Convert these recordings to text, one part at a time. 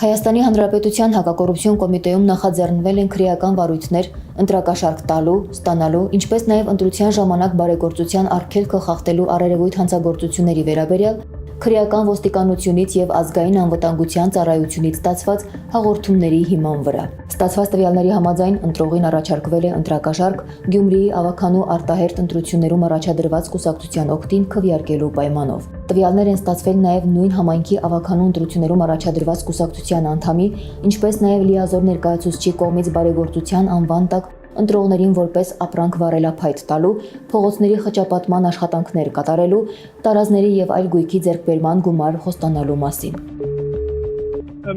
Հայաստանի Հանրապետության հակակոռուպցիոն կոմիտեում նախաձեռնվել են քրեական վարույթներ ընտրակաշարք տալու, ստանալու, ինչպես նաև ընտրության ժամանակ բարեգործության արգելքը խախտելու առերևույթ հանցագործությունների վերաբերյալ քրեական ոստիկանությունից եւ ազգային անվտանգության ծառայությունից ստացված հաղորդումների հիման վրա։ Ստացված տվյալների համաձայն ընտրողին առաջարկվել է ընտրակաշարք Գյումրիի ավագանու արտահերթ ընտրություններում առաջադրված կուսակցության օգտին քվեարկելու պայմանով։ Տվյալներ են ստացվել նաև նույն համայնքի ավագանու ընտրություններում առաջադրված կուսակցության անդամի, ինչպես նաև լիազոր ներկայացուցչի կողմից բարեգործության անվան տակ ընտրողներին որպես ապրանք վառելափայտ տալու, փողոցների խճապատման աշխատանքներ կատարելու, տարազների եւ այլ գույքի ձեռքբերման գումար խոստանալու մասին։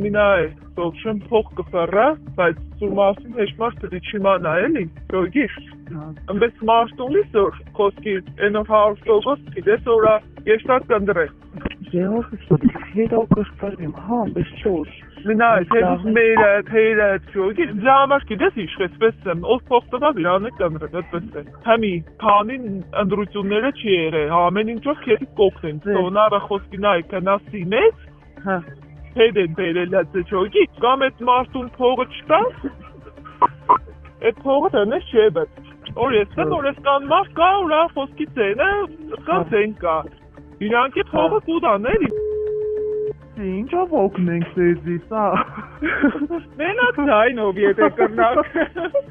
Մինայ սոցիալ փող կֆառա, բայց սու մասին հեչ մարդ չիմանա էլի, գոյգիր։ Ամբես մարտունի սոր խոսքի 100% գիտես օրա եշտակ կնդրե։ Հետո կստանեմ, հա, без չոր։ Մինայ թեյրը, գոյգիր, ժամանակ գիտես իշխեցպես եմ, ով փող տվա իրանը կնդրե, այդպես է։ Համի, քանին ընդրությունները չի եղել, ամեն ինչով քեզ կօգնեն։ Սոնարը խոսքի նայ կնասի մեծ, հա։ Հետեն բերելած է չոգի, կամ այդ մարդուն փողը չտա, այդ փողը տնես չի էբետ, որ ես կան մարդ կա, ուրա խոսքի ծենը, կա ծեն կա, իրանք է փողը կուդաներ, ինչով օգնենք սեզի, սա, մենակ ձայնով եթե կրնակ,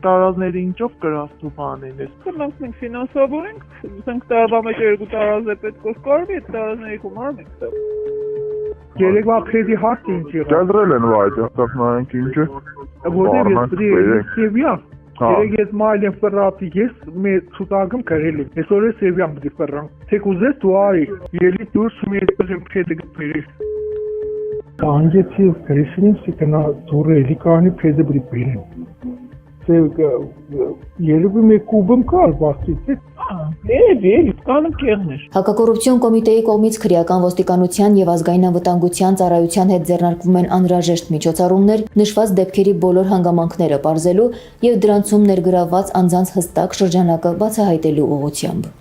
տարազները ինչով կրաստու բանեն ես, կրնանք մենք ֆինանսավորենք, սենք տարվա մեջ 2 տարազ է պետք որ կարվի, այդ տարազների խումարում ենք տեղ։ Երեկվա քրեդի հարց ինչ եղավ։ Կադրել են վայդ, ասած նայենք ինչը։ Որտեղ ես պրի Սևիա։ Երեք ես մայլ եմ ֆրատի ես մեր ցուցակում գրել եմ։ Այսօր է Սևիան դի ֆրան։ Թե կուզես դու արի, ելի դուրս մի այդպես եմ քեդը գբերի։ Անգեցի քրիսինսի կնա դուրը էլի կանի փեզը բրի բերեն։ Երևի մի կուբում կար բաստիցի։ Կանում կեղներ։ Հակակոռուպցիոն կոմիտեի կողմից քրեական ոստիկանության եւ ազգային անվտանգության ծառայության հետ ձեռնարկվում են անհրաժեշտ միջոցառումներ նշված դեպքերի բոլոր հանգամանքները պարզելու եւ դրանցում ներգրավված անձանց հստակ շրջանակը բացահայտելու ուղղությամբ։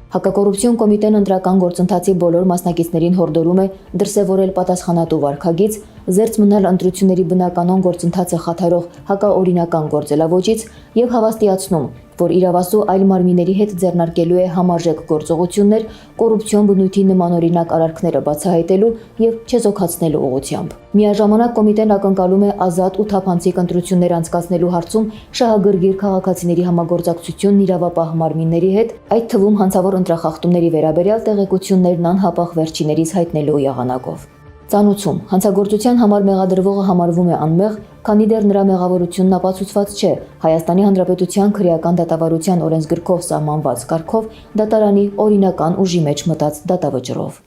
Հակակոռուպցիոն կոմիտեն ընտրական գործընթացի բոլոր մասնակիցներին հորդորում է դրսևորել պատասխանատու վարքագիծ, զերծ մնալ ընտրությունների բնականon գործընթացը խաթարող հակաօրինական գործելավոճից եւ հավաստիացնում, որ իրավասու այլ մարմինների հետ ձեռնարկելու է համարժեք գործողություններ կոռուպցիոն բնույթի նմանօրինակ արարքները բացահայտելու եւ չեզոքացնելու ուղղությամբ։ Միաժամանակ կոմիտեն ակնկալում է ազատ ու թափանցիկ ընտրություններ անցկացնելու հարցում շահագրգիռ քաղաքացիների համագործակցությունն իրավապահ մարմինների հետ, այդ թվում հանցավոր ընտրախախտումների վերաբերյալ տեղեկություններն անհապաղ վերջիներից հայտնելու եղանակով։ Ծանուցում հանցագործության համար մեղադրվողը համարվում է անմեղ, քանի դեռ նրա մեղավորությունն ապացուցված չէ Հայաստանի Հանրապետության քրեական դատավարության օրենսգրքով սահմանված կարգով դատարանի օրինական ուժի մեջ մտած դատավճռով։